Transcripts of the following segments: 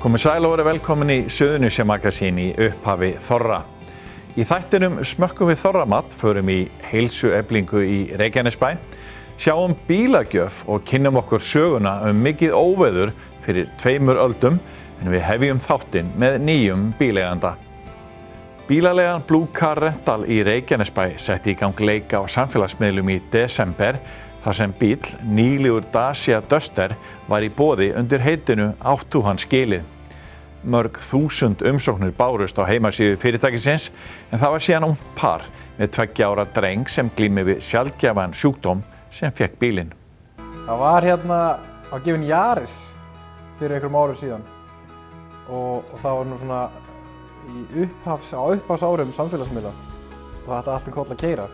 Komið sæl og verið velkomin í Suðurnesjamagasín í upphafi Þorra. Í þættinum smökkum við þorramat, förum í heilsueflingu í Reykjanesbæ, sjáum bílagjöf og kynnum okkur söguna mikið óveður fyrir 2 öldum, en við hefjum þáttinn með nýjum bíleiganda. Bílaleigan Blue Car Rental í Reykjanesbæ setti í gang leik á samfélagsmiðlum í desember, þar sem bíll, nýlegur Dacia Duster, var í boði undir heitinu Átt þú hann skilið. Mörg þúsund umsóknir bárust á heimasíðu fyrirtækisins, en það var síðan ungt par með 2 ára dreng sem glímir við sjaldgæfan sjúkdóm sem fékk bílinn. Það var á gefin Yaris fyrir einhverjum árum síðan og það var nú svona á upphafsárum samfélagsmiðla og það ætti allt koll að keyra.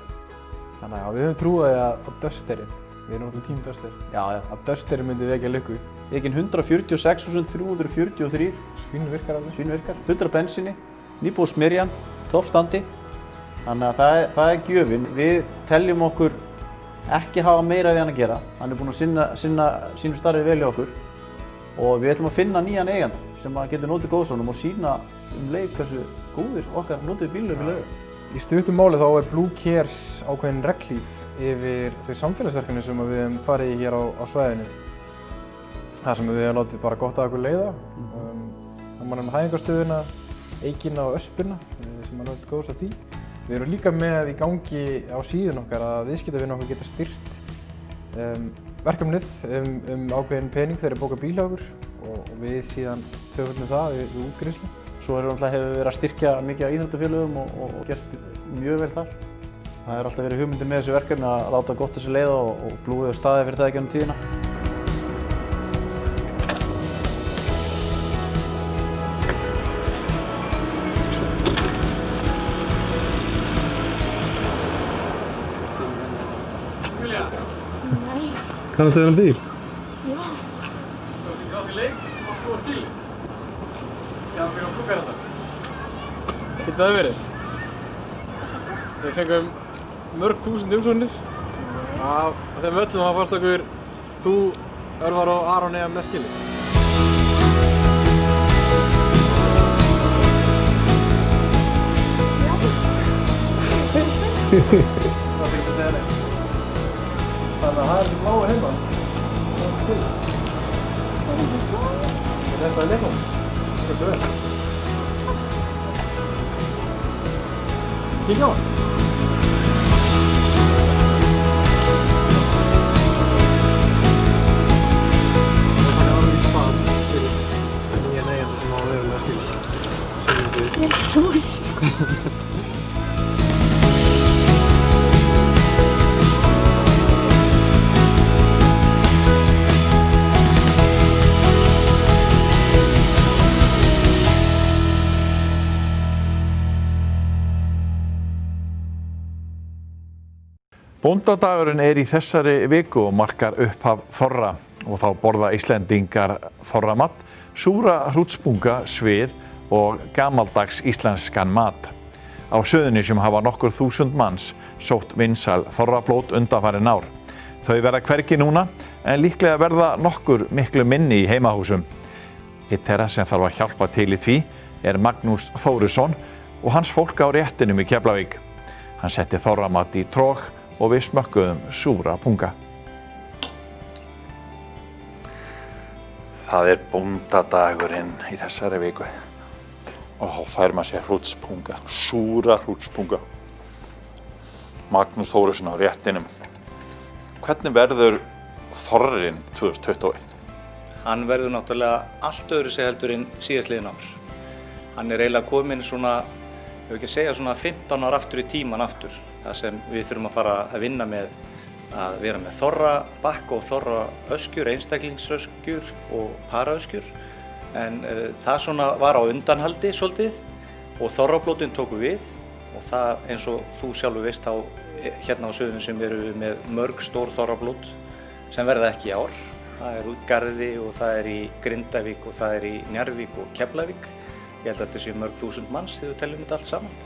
Þannig að við höfum trúið að Dusterinn, við erum náttúrulega tím Duster, að Dusterinn myndi vekja lukku. Ekinn 146.343. Svínvirkar alveg. Svínvirkar, fullur af bensíni, nýbúið að smyrja hann, toppstandi. Þannig að það er gjöfin. Við teljum okkur ekki hafa meira við hann að gera. Hann er búinn að sinna sínu starfi vel í okkur. Og við ætlum að finna nýjan eiganda sem getur notið góðsónum og sýna leið hversu góðir okkar notið bílum í laugu. Í stuttu máli þá er Blue Cares ákveðin regnhlíf yfir þau samfélagsverkefni sem við höfum farið í hér á svæðinu. Það sem við höfum látið bara gott að okkur leiða. Það er hæðingarstöðuna, Eikina og Öspuna sem notið góðs af því. Við erum líka með í gangi á síðun okkar að viðskiptavinir okkar geta styrkt verkefnið ákveðin pening þegar þeir bóka bíl hjá okkur og við síðan töfum það við útgreiðslu. Svo hefur verið að styrkja mikið af íþróttafélögum og gert mjög vel þar. Það hefur alltaf verið hugmyndin með þessu verkefni að láta gott þessu leiða og Blue hefur staðið fyrir það gegnum tíðina. Kannast þið bíl? Já. Þú ert ekki á því leik, átt þú að stíli? Já, fyrir á Blue. Getur það verið? Við fengum mörg þúsund umsóknir. Af þeim öllum það fannst okkur þú, Örvar og Aron eiga með skilið. Það er ekki að segja neitt. Þannig að það er bláa heima. Það er skilið. Þetta er leiknum. Þetta er vel. Kíkja á hann. Það er alveg í spam fyrir nýjan eiganda sem á verulega skilja. Ég er svo Bóndadagurinn er í þessari viku og markar upphaf Þorra og þá borða Íslendingar þorramat, súra hrútspunga, svið og gamaldags íslenskan mat. Á Suðurnesjum hafa nokkur þúsund manns sótt vinsæl þorrablót undanfarin ár. Þau verða hvergi núna en líklega verða nokkur miklu minni í heimahúsum. Eitt þeirra sem þarf að hjálpa til í því er Magnús Þórisson og hans fólk á réttinum í Keflavík. Hann setti þorramat í trog og við smökkuðum súra punga. Það er bóndadagurinn í þessari viku. Og þá fær maður sér hrútspunga, súra hrútspunga. Magnús Þórisson á réttinum. Hvernig verður þorrinn 2021? Hann verður náttúrulega allt öðru sig heldur en síðastliðin ár. Hann er eiginlega kominn svona, ef ekki að segja svona 15 ár aftur í tíman aftur. Það sem við þurfum að fara að vinna með að vera með þorrabakka og þorraöskjur, einstaklingsöskjur og paraöskjur. En það svona var á undanhaldi svolítið og þorrablótin tóku við og það eins og þú sjálfur veist þá hérna á Suðurnesjum erum við með mörg stór þorrablót sem verða ekki í ár. Það er út Garði og það er í Grindavík og það er í Njarðvík og Keflavík. Ég held að þetta séu mörg þúsund manns þegar við teljum þetta allt saman.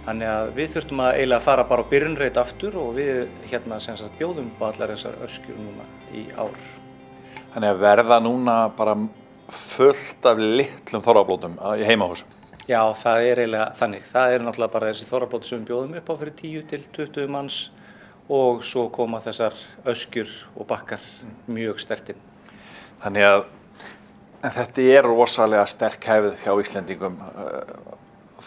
Þannig að við þurftum að eiginlega fara bara á byrjunreit aftur og við hérna sem sagt bjóðum upp á allar þessar öskjur núna í ár. Þannig að verða núna bara fullt af litlum þorrablótum í heimahúsum. Já, það eiginlega þannig. Það náttúrulega bara þessi þorrablót sem við bjóðum upp á fyrir 10 til 20 manns og svo koma þessar öskjur og bakkar mjög stertinn. Þannig að þetta rosalega sterk hefð hjá Íslendingum.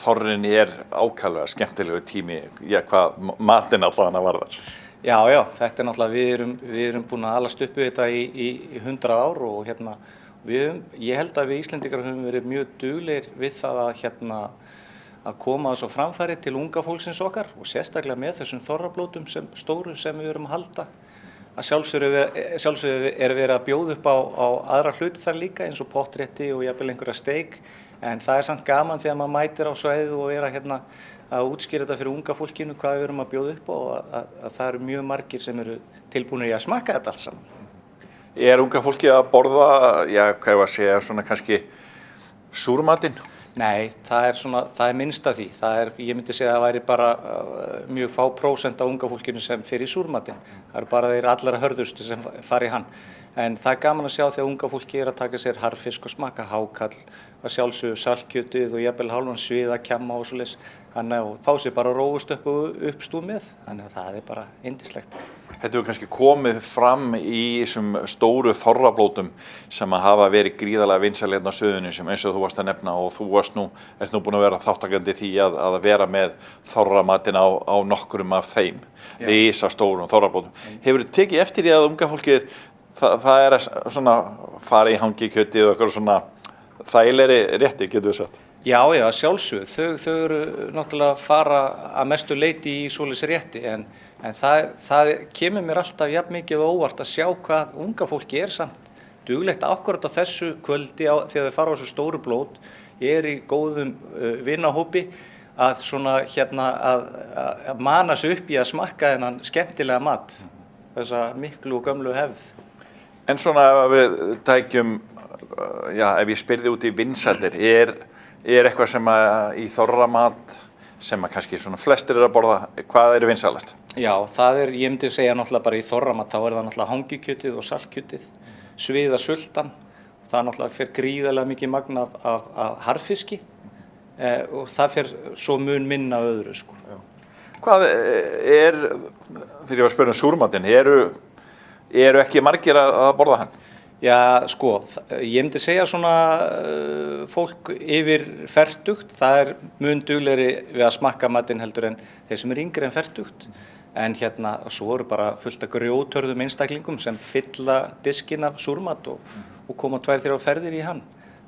Þorrinn ákaflega skemmtilegu tími, hvað matinn allavega varðar. Já, þetta náttúrulega, við erum búin að alast upp við þetta í 100 ár og ég held að við Íslendingar höfum verið mjög duglegir við það að koma þessu á framfæri til unga fólksins okkar og sérstaklega með þessum þorrablótum stóru sem við erum að halda. Að sjálfsögðu verið að bjóða upp á aðra hluti þar líka eins og pottrétti og jafnvel einhverja steik, en það samt gaman þegar maður mætir á svæðið og að útskýra þetta fyrir unga fólkinu hvað við erum að bjóða upp á og að það eru mjög margir sem eru tilbúnir í að smakka þetta allt saman. Unga fólki að borða, hvað ég að segja, svona kannski súrmatinn? Nei, það minnst af því. Ég myndi segja að það væri bara mjög fá prósent af unga fólkinu sem fer í súrmatinn. Það eru bara þeir allra hörðustu sem fara í hann. En það gaman að sjá þegar unga fólki að taka sér harðfisk og smakka hákall, að sjálfsögðu saltkjötið og jafnvel hálfan sviða, kjamma og svoleiðis. Þannig að fá sér bara rófust uppstúð með. Þannig að það bara yndislegt. Þetta hefur kannski komið fram í þessum stóru þorrablótum sem að hafa verið gríðarlega vinsæl á Suðurnesjum sem eins og þú varst að nefna og þú ert nú búin að vera þáttakandi því að vera með þorramatinn á nokkrum af þeim, risastórum þorrablótum. Hefur þið tekið eftir því að unga fólkið það svona fara í hangikjötið og eitthvað svona þægilegri rétti, getur við sagt? Já, sjálfsögðu. Þau eru náttúrulega að fara að mestu leyti í svoleiðis rétti en það kemur mér alltaf jafn mikið óvart að sjá hvað unga fólki samt duglegt akkúrat á þessu kvöldi þegar þau fara á þessu stóru blót, í góðum vinahópi að svona að mana sig upp í að smakka þennan skemmtilega mat, þessa miklu og gömlu hefð. En svona ef við tækjum, ef ég spyrði út í vinsældir, eitthvað sem í þorramat sem að kannski svona flestir að borða, hvað vinsælast? Já, ég myndi segja náttúrulega bara í þorramat, þá það náttúrulega hangikjötið og saltkjötið, sviðasultan, það náttúrulega fer gríðarlega mikið magn af harðfiski og það fer svo mun minna öðru, sko. Hvað þegar ég var að spyrja súrmatinn, eru ekki margir að borða hann? Já, sko, ég myndi segja svona fólk yfir fertugt, það mun duglegri við að smakka matinn heldur en þeir sem yngri en fertugt. En svo eru bara fullt af grjóthörðum einstaklingum sem fylla diskinn af súrmat og koma 2-3 ferðir í hann.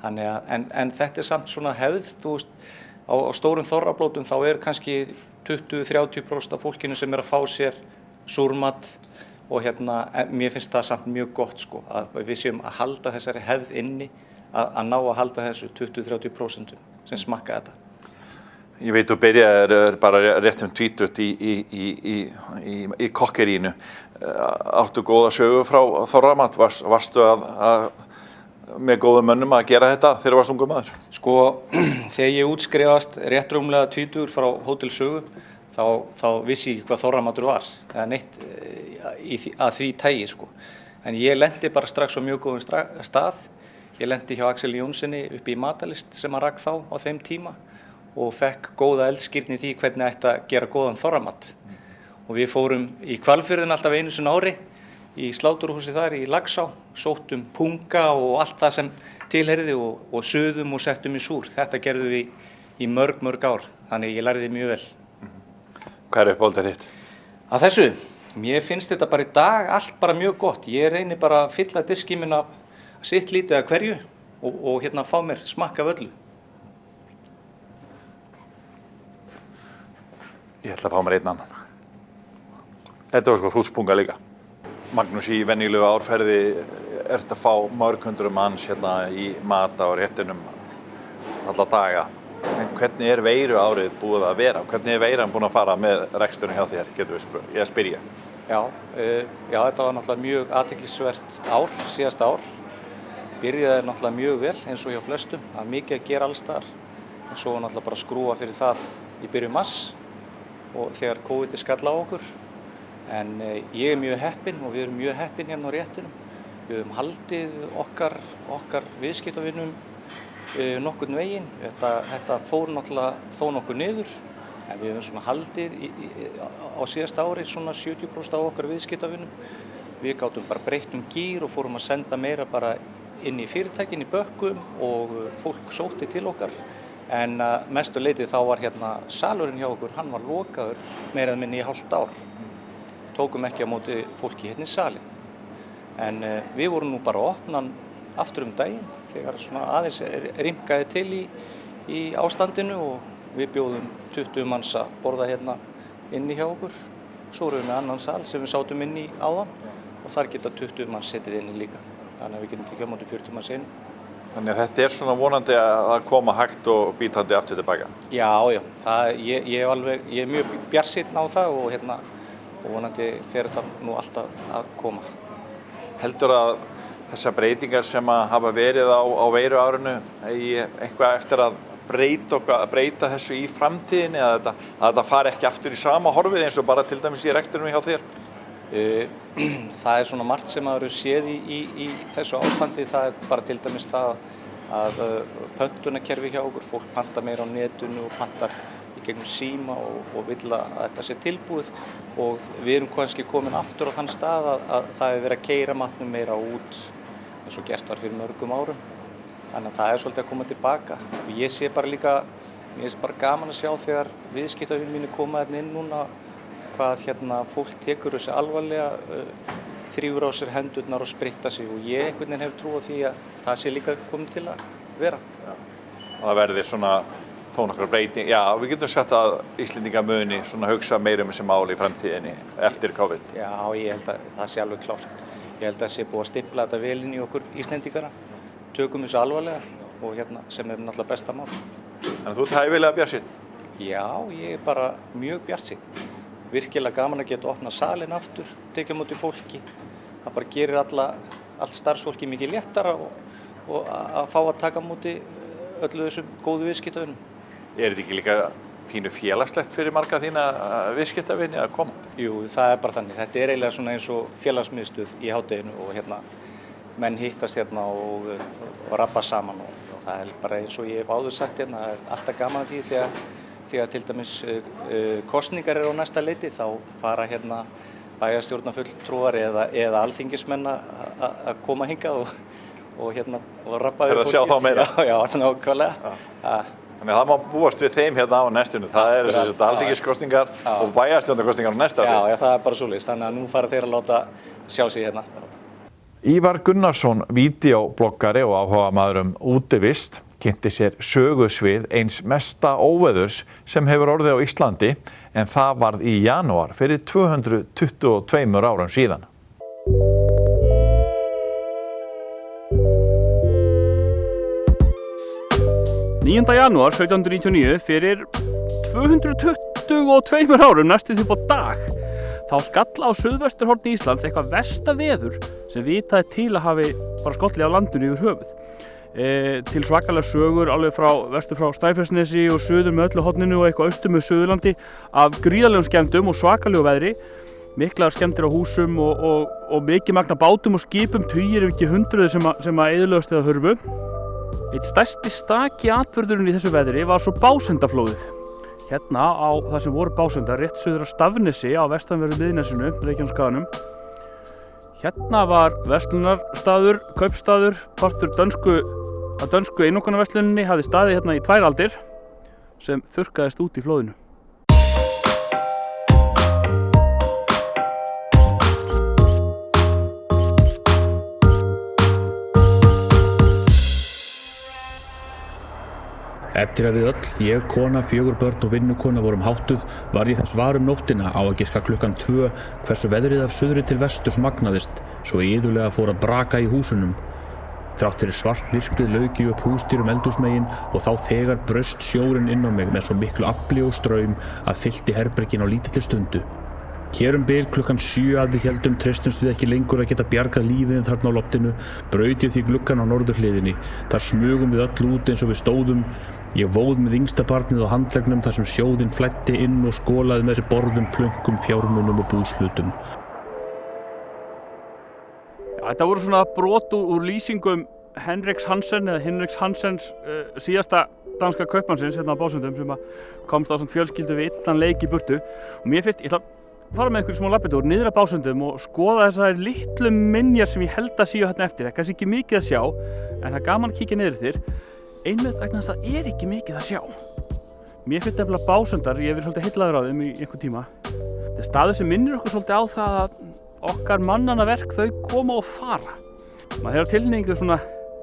En þetta samt svona hefð, þú veist, á stórum þorrablótum þá kannski 20-30% af fólkinu sem að fá sér súrmat og mér finnst það samt mjög gott, sko, að við séum að halda þessari hefð inni, að ná að halda þessu 20-30% sem smakka þetta. Ég veit þú byrjaðir bara rétt 20 í kokkerínu. Áttu góða sögu frá þorramat? Varstu með góðum mönnum að gera þetta þegar varst ungur maður? Sko, þegar ég útskrifast rétt rúmlega 20 frá Hótel Sögu, þá vissi ég ekki hvað þorramatur var, eða neitt að því tægi, sko. En ég lenti bara strax á mjög góðum stað. Ég lenti hjá Axel Jónssoni uppi í Matalist sem að rak þá á þeim tíma og fekk góða eldskírn í því hvernig ætti að gera góðan þorramat. Og við fórum í Hvalfjörðinn alltaf einu sinni ári, í sláturhúsi þar í Laxá, sóttum punga og allt það sem tilheyrði og suðum og settum í súr. Þetta gerðum við í mörg ár, þannig ég lærði mjög vel. Hvað uppáhaldið þitt? Að þessu, mér finnst þetta bara í dag allt bara mjög gott. Ég reyni bara að fylla diskinn minn af sitt lítið af hverju og fá mér smakka af öllu. Ég ætla að fá mér einn annan. Þetta var sko hrútspunga líka. Magnús, í venjulegu árferði að fá mörg hundruð manns í mat á réttinum alla daga. En hvernig veiruárið búið að vera? Hvernig veiran búin að fara með reksturinn hjá þér, getur við að spyrja? Já, þetta var náttúrulega mjög athyglisvert ár, síðasta ár. Byrjaði náttúrulega mjög vel eins og hjá flestum, það mikið að gera alls staðar. En svo var náttúrulega bara að skrúfa fyrir það í byrjun mars og þegar COVID skall á okkur. En ég mjög heppinn og við erum mjög heppin hérna á réttinum. Við höfum haldið okkar viðskiptavinum nokkurn veginn. Þetta fór náttúrulega þó nokkuð niður, en við höfum svona haldið á síðasta ári svona 70% af okkar viðskiptavinum. Við gátum bara breytt gír og fórum að senda meira bara inn í fyrirtækin í bökkum og fólk sótti til okkar. En mestu leyti þá var hérna salurinn hjá okkur, hann var lokaður meira eða minni í hálft ár. Tókum ekki á móti fólki hérna í salinn. En við vorum nú bara að opna hann aftur daginn þegar svona aðeins rýmkaði til í ástandinu og við bjóðum 20 manns að borða hérna inni hjá okkur. Svo erum við með annan sal sem við sátum inn í áðan og þar geta 20 manns setið inni líka. Þannig að við getum tekið á móti 40 manns inn. Þannig að þetta svona vonandi að koma hægt og bítandi aftur tilbaka? Já, ég er mjög bjartsýnn á það og vonandi fer þetta nú alltaf að koma. Heldur að þessar breytingar sem að hafa verið á veiruárinu eigi eitthvað eftir að breyta þessu í framtíðinni, að þetta fari ekki aftur í sama horfið eins og bara til dæmis í rekstrinum hjá þér? Það svona margt sem maður hefur séð í þessu ástandi. Það bara til dæmis það að pöntunarkerfi hjá okkur, fólk pantar meira á netinu og pantar í gegnum síma og vill að þetta sé tilbúið, og við erum kannski komin aftur á þann stað að það hefur verið að keyra matnum meira út eins og gert var fyrir mörgum árum. Þannig að það svolítið að koma tilbaka. Og ég sé bara líka, mér finnst bara gaman að sjá þegar viðskiptavinir mínir koma hérna inn núna, hvað fólk tekur þessu alvarlega, þrífur á sér hendurnar og spritta sig, og ég einhvern veginn hef trú á því að það sé líka komið til að vera. Já. Og það verði svona þó nokkrar breyting. Já, við getum sagt að Íslendingar muni svona hugsa meira þessi mál í framtíðinni eftir COVID. Já, ég held að það sé alveg klárt. Ég held að það sé búið að stimpla þetta vel inn í okkur Íslendingara. Tökum þessu alvarlega og sem náttúrulega besta mál. Þannig að þú ert hæfilega bjartsýnn? Já, ég er bara mjög bjartsýnn. Virkilega gaman að geta opnað salinn aftur, tekið á móti fólki. Það bara gerir allt starfsfólki mikið léttara og að fá að taka á móti öllu þessum góðu viðskiptavinum. Er þetta ekki líka pínu félagslegt fyrir marga þína viðskiptavini að koma? Jú, það er bara þannig. Þetta er eiginlega svona eins og félagsmiðstöð í hádeginu og menn hittast og rabba saman og það er bara eins og ég hef áður sagt það er alltaf gaman því þegar til dæmis kosningar eru á næsta leiti, þá fara bæjarstjórnarfulltrúar eða alþingismenn að koma hingað og rabba við fólki. Sjá þá meira? Já, nákvæmlega. Þannig að það má búast við þeim á næstunni. Það eru alþingiskosningar og bæjarstjórnarkosningar á næsta ári. Já, það er bara svoleiðis. Þannig að nú fara þeir að láta sjá sig hérna. Ívar Gunnarsson, vídeóbloggari og áhugamaður útivist, kynnti sér sögusvið eins mesta óveðurs sem hefur orðið á Íslandi, en það varð í janúar fyrir 222 árum síðan. janúar 1799 fyrir 222 árum, næstu því på dag. Þá skall á suðvesturhorni Íslands eitthvað versta veður sem vitaði til að hafi bara skollið á landinu yfir höfuð. Til svakalega sögur alveg vestur frá Snæfellsnesi og suður með öllu horninu og eitthvað austur með Suðurlandi af gríðarlegum skemmdum og svakalegu veðri. Miklar skemmdir á húsum og mikið magna bátum og skipum, tugir ef ekki hundruð sem að eyðilögast eða hurfu. Eitt stærsti staki atburðurinn í þessu veðri var svo Básendaflóðið. Hérna á það sem voru básendar rétt suður á Stafnesi á vestanverðu Miðnesinu, Reykjanesskaganum. Hérna var verslunarstaður, kaupstaður, partur dönsku einokunarversluninni hafði staðið hérna í 2 aldir sem þurrkaðist út í flóðinu. Eftir að við öll, ég, kona, 4 börn og vinnukona vorum háttuð, var ég þess var nóttina á að giska klukkan 2 hversu veðrið af suðri til vesturs magnaðist, svo iðulega fór að braka í húsunum. Þrátt fyrir svart myrkrið lauk ég upp húsdýrum eldhúsmegin og þá þegar braust sjórinn inn á mig með svo miklu afli og straum að fyllti herbergin á lítilli stundu. Hér bil klukkan 7 að við héldum treystumst við ekki lengur að geta bjargað lífinu þarna á loftinu, braut ég því gluggan á norðurhliðinni. Þar smugum við öll út eins og við stóðum. Ég vóð með yngsta barnið á handleggnum þar sem sjóðinn flæddi inn og skolaði með sér borðum, plönkum, fjármunum og búshlutum. þetta voru svona brot úr lýsingum Henriks Hansens síðasta danska kaupmannsins hérna á Básöndum sem komst á fjölskyldu við illan leik í burtu og mér finnst, ég ætla að fara með einhverjum smá labbitúr niður að Básöndum og skoða þessar litlu minjar sem ég held að séu hérna eftir. Það er kannski ekki mikið að sjá en það er gaman að kíkja niður þér einmitt vegna þess að það er ekki mikið að sjá. Mér finnst nefnilega Básöndar, ég hef verið svolítið heillaður á þeim í einhvern tíma. Þetta er staður sem minnir okkur svolítið á það að okkar mannanna verk þau koma og fara. Maður hefur tilhneigingu svona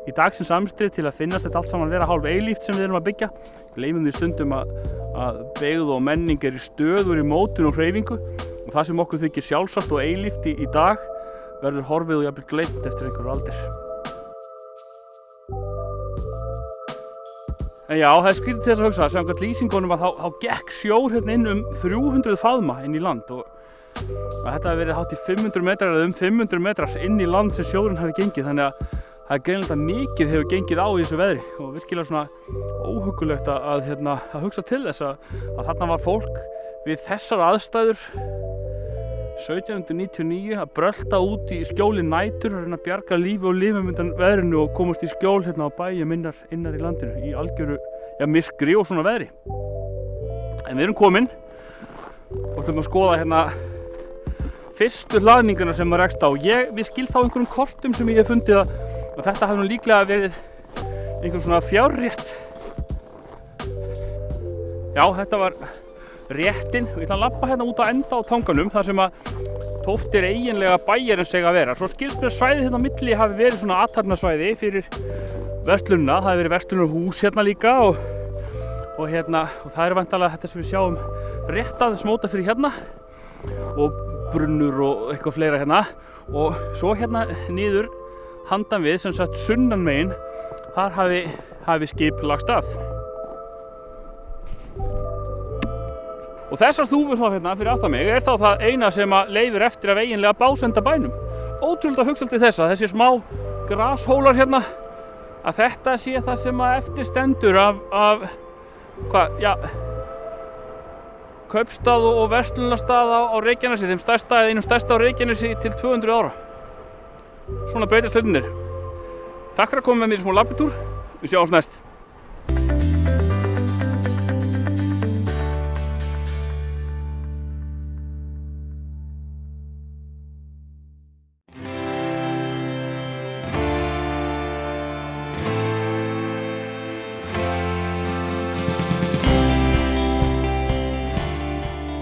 í dagsins amstri til að finnast þetta allt saman vera hálf eilíft sem við erum að byggja. Við gleymum því stundum að byggð og menning er í stöður í mótun og hreyfingu og það sem okkur þykir sjálfsagt og eilíft í dag verður horfið og jafnvel gleymt eftir einhverjar aldir. En já, það er skrítið til þess að hugsa að samkvæmt lýsingunum að þá gekk sjór hérna inn 300 faðma inn í land og þetta hafi verið hátt í 500 metrar eða 500 metrar inn í land sem sjórinn hafi gengið, þannig að það er greinlega mikið hefur gengið á í þessu veðri og virkilega svona óhuggulegt að hugsa til þess að þarna var fólk við þessar aðstæður 1799 að brölta út í skjóli nætur og reyna að bjarga lífi og limum undan veðrinu og komast í skjól hérna á bæjum innar í landinu í algjöru myrkri og svona veðri. En við erum komin og ætlum að skoða hérna fyrstu hlaðninguna sem maður rekst á. Við skil þá einhverjum kortum sem ég hef fundið að þetta hafi nú líklega verið einhver svona fjárrétt. Já, þetta var réttin og ég ætla að labba hérna út á enda á tanganum þar sem að Tóftir eiginlega bæjarins eiga að vera. Svo skilst mér að svæðið hérna á milli hafi verið svona athafnasvæði fyrir verslunina. Það hafi verið verslunarhús hérna líka og það er væntanlega þetta sem við sjáum rétt aðeins móta fyrir hérna og brunnur og eitthvað fleira hérna og svo hérna niður handan við sem sagt sunnan megin þar hafi skip lagst að. Og þessar þúfur þá hérna fyrir aftan mig er þá það eina sem að leyfir eftir af eiginlega Básendabænum. Ótrúlega hugsa til þess að þessi smá grashólar hérna að þetta sé það sem að eftir stendur af kaupstað og verslunarstað á Reykjanesi, þeim stærsta eða einum stærsta á Reykjanesi til 200 ára. Svona breytast hlutirnir. Takk fyrir að koma með mér í smá labbitúr. Við sjáumst næst.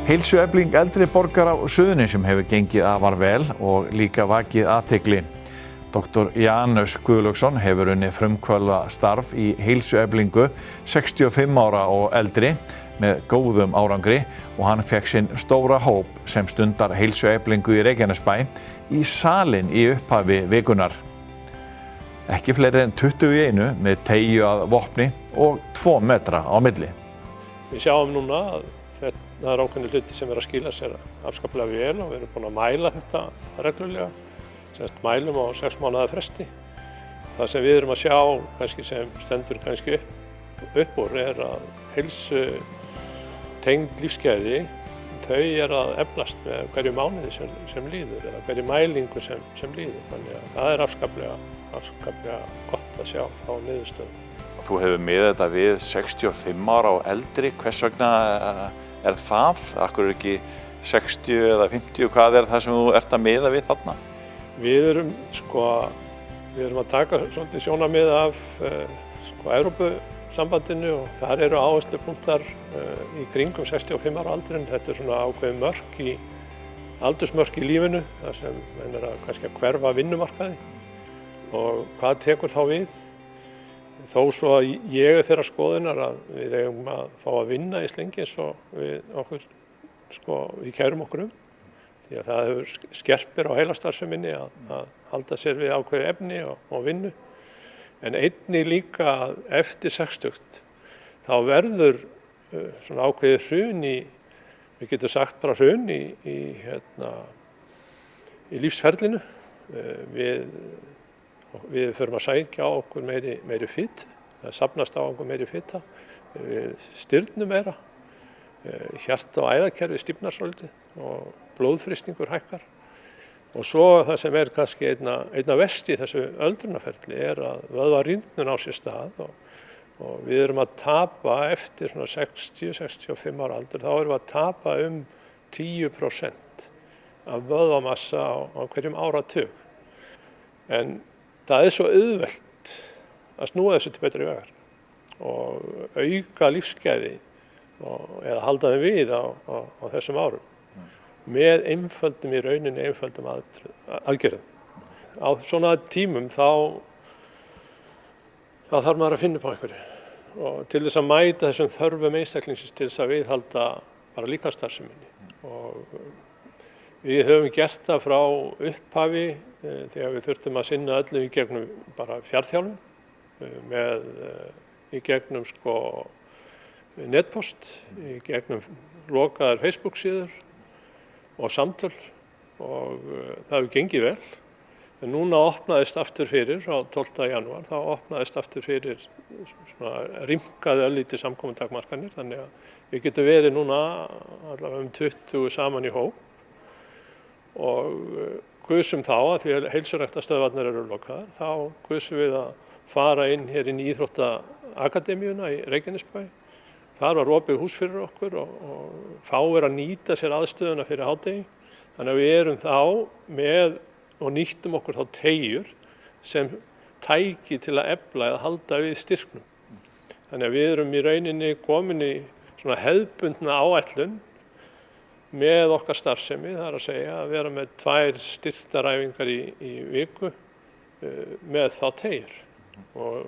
Heilsuefling eldri borgara á Suðurnesjum hefur gengið afar vel og líka vakið athygli. Dr. Janus Guðlaugsson hefur unnið frumkvöðla starf í heilsueflingu 65 ára og eldri með góðum árangri og hann fekk sinn stóra hóp sem stundar heilsueflingu í Reykjanesbæ í salinn í upphafi vikunar. Ekki fleiri en 21 með teygju að vopni og 2 metra á milli. Við sjáum núna að það er ákveðnir hluti sem að skila sér afskaplega vel og við erum búin að mæla þetta reglulega, mælum á 6 mánaða fresti. Það sem við erum að sjá, kannski sem stendur kannski upp úr er að heilsu tengd lífsgæði, þau er að eflast með hverju mánuði sem líður eða hverju mælingu sem líður. Þannig að það er afskaplega gott að sjá þá niðurstöðu. Þú hefur miðað þetta við 65 ára og eldri, hvers vegna er það? Akkur er ekki 60 eða 50, hvað er það sem þú ert að miða við þarna? Við erum að taka svolítið sjónarmið af Evrópusambandinu og þar eru áherslupunktar í kringum 65 ára aldurinn. Þetta er svona ákveðin aldursmörk í lífinu, þar sem menn er kannski að hverfa vinnumarkaði og hvað tekur þá við? Þó svo að ég er þeirra skoðunar að við eigum að fá að vinna í slengi eins og við kærum okkur því að það hefur skerpir á heilastarfseminni að halda sér við ákveðið efni og vinnu. En einnig líka að eftir 60 þá verður svona ákveðið hrun við getum sagt bara hrun í lífsferlinu. Við förum að sækja á okkur meiri fitu, það safnast á okkur meiri fita, við stirðnum meira, hjarta- og æðakerfið stífnar svolítið og blóðþrýstingur hækkar. Og svo það sem kannski einna verst í þessu öldrunarferli að vöðvarýrnun á sér stað og við erum að tapa eftir svona 60-65 ára aldur, þá erum við að tapa 10% af vöðvamassa á hverjum áratug. En það svo auðvelt að snúa þessu til betri vegar og auka lífsgæði eða halda þeim við á þessum árum með í rauninni einföldum aðgerðum. Á svona tímum þá þarf maður að finna upp á einhverju og til þess að mæta þessum þörfum einstaklingsins til þess að viðhalda bara líkamsstarfseminni. Og við höfum gert það frá upphafi þegar við þurftum að sinna öllum í gegnum bara fjarþjálfun í gegnum netpost, í gegnum lokaðar Facebook síður og samtöl og það hefur gengið vel. En núna opnaðist aftur fyrir á 12. janúar, þá opnaðist aftur fyrir svona rýmkaði örlítið samkomutakmarkanir, þannig að við getum verið núna allavega 20 saman í hóp og kusum þá að því að heilsuræktarstöðvarnar eru lokaðar, þá kusum við að fara inn hér inn í Íþróttaakademíuna í Reykjanesbæ. Þar var opið hús fyrir okkur og fáir að nýta sér aðstöðuna fyrir hádegi. Þannig að við erum þá með og nýttum okkur þá teygjur sem tæki til að efla eða halda við styrknum. Þannig að við erum í rauninni komin í svona hefðbundna áætlun með okkar starfsemi, það að segja að vera með 2 styrktaræfingar í viku með þá teygjur. Og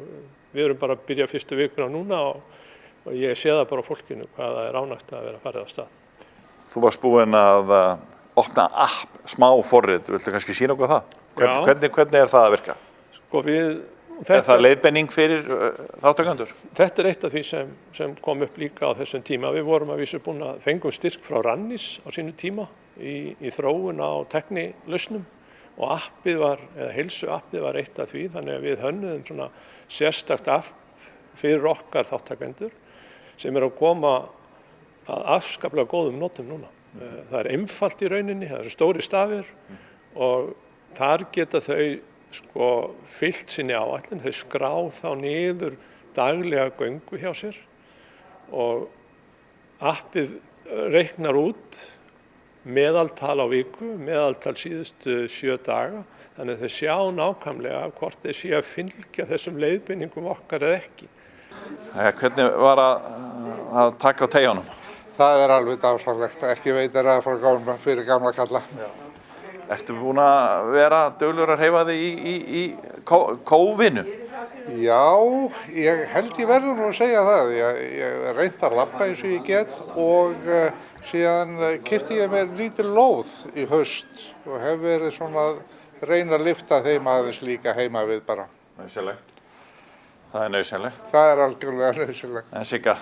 við erum bara að byrja fyrstu vikuna núna og ég sé það bara á fólkinu hvað það ánægt að vera farið af stað. Þú varst búinn að opna app, smá forrit, viltu kannski sýna okkur það? Hvernig það að virka? Það leiðbeining fyrir þátttakendur? Þetta eitt af því sem kom upp líka á þessum tíma. Við vorum að vísu búin að fengum styrk frá Rannís á sínu tíma í þróun á tæknilausnum og heilsuappið var eitt af því, þannig að við hönnuðum svona sérstakt app fyrir okkar þáttakendur sem að koma að afskaplega góðum notum núna. Það einfalt í rauninni, það stóri stafir og þar geta þau fyllt sinni áætlun, þau skrá þá niður daglega göngu hjá sér og appið reiknar út meðaltal á viku, meðaltal síðustu 7 daga, þannig að þau sjá nákvæmlega hvort þeir sé að fylgja þessum leiðbeiningum okkar eða ekki. Hvernig var að taka á teygjunum? Það alveg dásamlegt, ekki veitir að fyrir gamla kalla. Ertu búin að vera duglegur að hreyfa þig í kófinu? Já, ég held ég verður nú að segja það. Ég reyndi að labba eins og ég get og síðan keypti ég mér lítil lóð í haust og hef verið svona að reyna að lyfta þeim aðeins líka heima við bara. Nauðsynlegt. Það nauðsynlegt. Það algjörlega nauðsynlegt. En Sigga?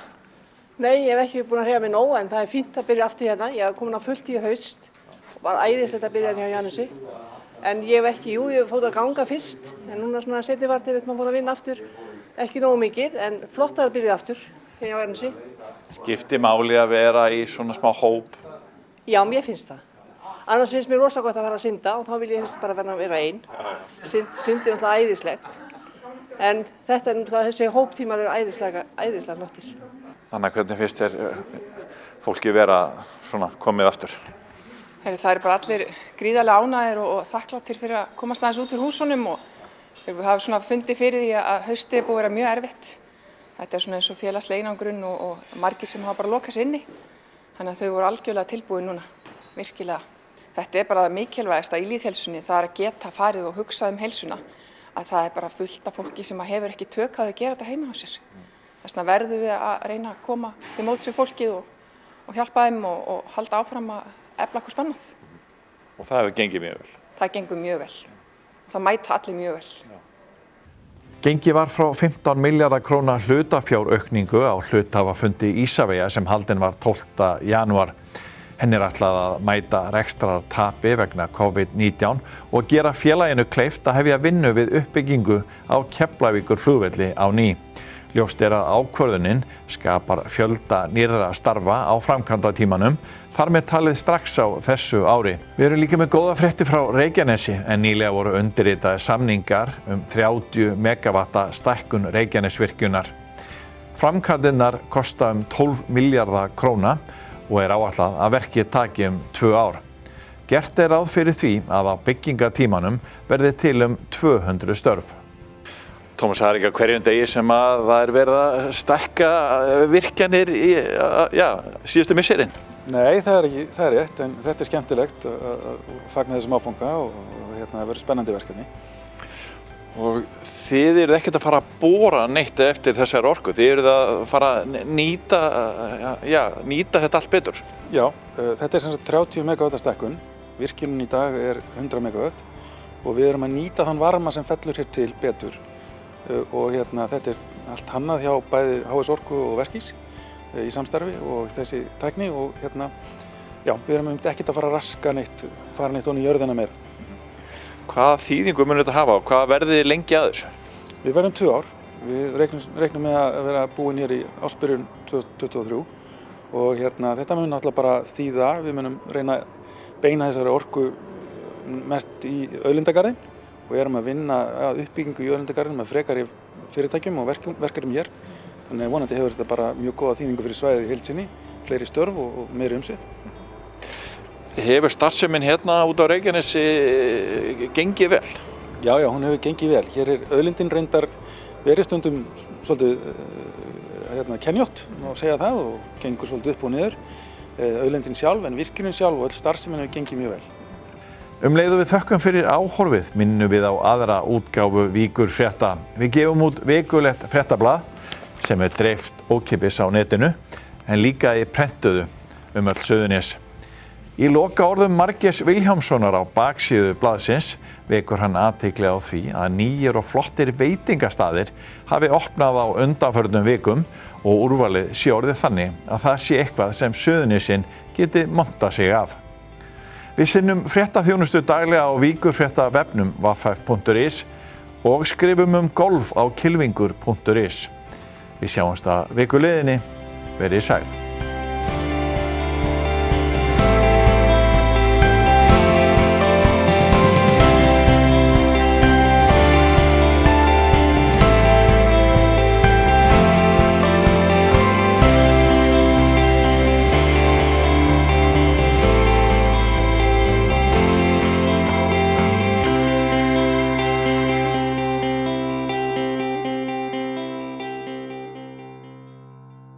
Nei, ég hef ekki búin að hreyfa mig nóg en það fínt að byrja aftur hérna. Ég hef komin á fullt í haust og var æðislegt að byrja hjá Janusi. En ég hef ekki, ég fór að ganga fyrst en núna svona seinnipartinn maður fór að vinna aftur. Ekki nógu mikið en flott að byrja aftur hjá Janusi. Skiptir máli að vera í svona smá hóp? Já, mér finnst það. Annars finnst mér rosa gott að fara að synda og þá vil ég helst bara vera einn. Sundi náttúrulega æðislegt. En þessi hóptímar eru æðislega flottir. Anna, hvernig finnst þér fólki vera svona komið aftur? Það eru bara allir gríðarlega ánægðir og þakkláttir fyrir að komast aðeins út úr húsunum og við hafum svona fundið fyrir því að haustið búið að vera mjög erfitt. Þetta svona eins og félagsleg einangrun og margir sem hafa bara lokað sig inni. Þannig að þau voru algjörlega tilbúin núna, virkilega. Þetta bara það mikilvægasta í lýðheilsunni, það að geta farið og hugsað heilsuna. Að það bara fullt af fólki sem hefur ekki tök að gera þetta heima á sér. Þess vegna verðum við að reyna að koma til móts við fólkið og hjálpa þeim og halda áfram að efla hvort annað. Og það hefur gengið mjög vel? Það gengur mjög vel. Það mæta allir mjög vel. Já. Gengið var frá 15 milljarða króna hlutafjáraukningu á hluthafafundi Ísavegja sem haldinn var 12. janúar. Henni ætlað að mæta rekstrartapi vegna COVID-19 og gera félaginu kleift að hefja vinnu við uppbyggingu á Keflavíkurflugvelli á ný. Ljóst að ákvörðunin skapar fjölda nýrra starfa á framkvæmdatímanum, þar með talið strax á þessu ári. Við erum líka með góða fréttir frá Reykjanesi en nýlega voru undirritaðir samningar 30 megavatta stækkun Reykjanesvirkjunar. Framkvæmdirnar kosta 12 milljarða króna og áætlað að verkið taki 2 ár. Gert ráð fyrir því að á byggingatímanum verði til 200 störf. Tómas, það ekki á hverjum degi sem að það verið að stækka virkjanir í síðustu misserin? Nei, það er rétt, en þetta er skemmtilegt að fagna þessum áfanga og það verður spennandi verkefni. Og þið eruð ekkert að fara að bora neitt eftir þessari orku, þið eruð að fara að nýta þetta allt betur? Já, þetta er sem sagt 30 megavatta stækkun, virkjunin í dag er 100 megavatt og við erum að nýta þann varma sem fellur hér til betur. Og þetta er allt hannað hjá bæði HS Orku og Verkís í samstarfi og þessi tækni og við erum ekkert að fara að raska neitt, fara neitt ofan í jörðina meira. Hvaða þýðingu mun þetta hafa og hvað verðið þið lengi að þessu? Við verðum 2 ár. Við reiknum með að vera búin hér í ársbyrjun 2023 og þetta mun náttúrulega bara þýða, við munum reyna að beina þessari orku mest í auðlindagarðinn og erum að vinna að uppbyggingu í auðlindagarðinum með frekari fyrirtækjum og verkefnum hér. Þannig vonandi hefur þetta bara mjög góða þýðingu fyrir svæðið í heild sinni, fleiri störf og meiri umsvif. Hefur starfsemin hérna út á Reykjanesi gengið vel? Já, hún hefur gengið vel. Hér er auðlindin reyndar verið stundum svolítið kenjótt, má segja það, og gengur svolítið upp og niður. Auðlindin sjálf, en virkjunin sjálf og öll starfsemin hefur gengið mjög vel. Leiðu við þökkum fyrir áhorfið minnum við á aðra útgáfu Víkurfrétta. Við gefum út vikulegt fréttablað sem er dreift ókeypis á netinu en líka í prentuðu öll Suðurnes. Í lokaorðum Margeirs Vilhjálmssonar á baksíðu blaðsins vekur hann athygli á því að nýir og flottir veitingastaðir hafi opnað á undanförnum vikum og úrvalið sé orðið þannig að það sé eitthvað sem Suðurnesin geti montað sig af. Við sinnum fréttaþjónustu daglega á Víkurfréttavefnum www.vff.is og skrifum golf á kylfingur.is. Við sjáumst að vikuleiðinni. Verið sæl.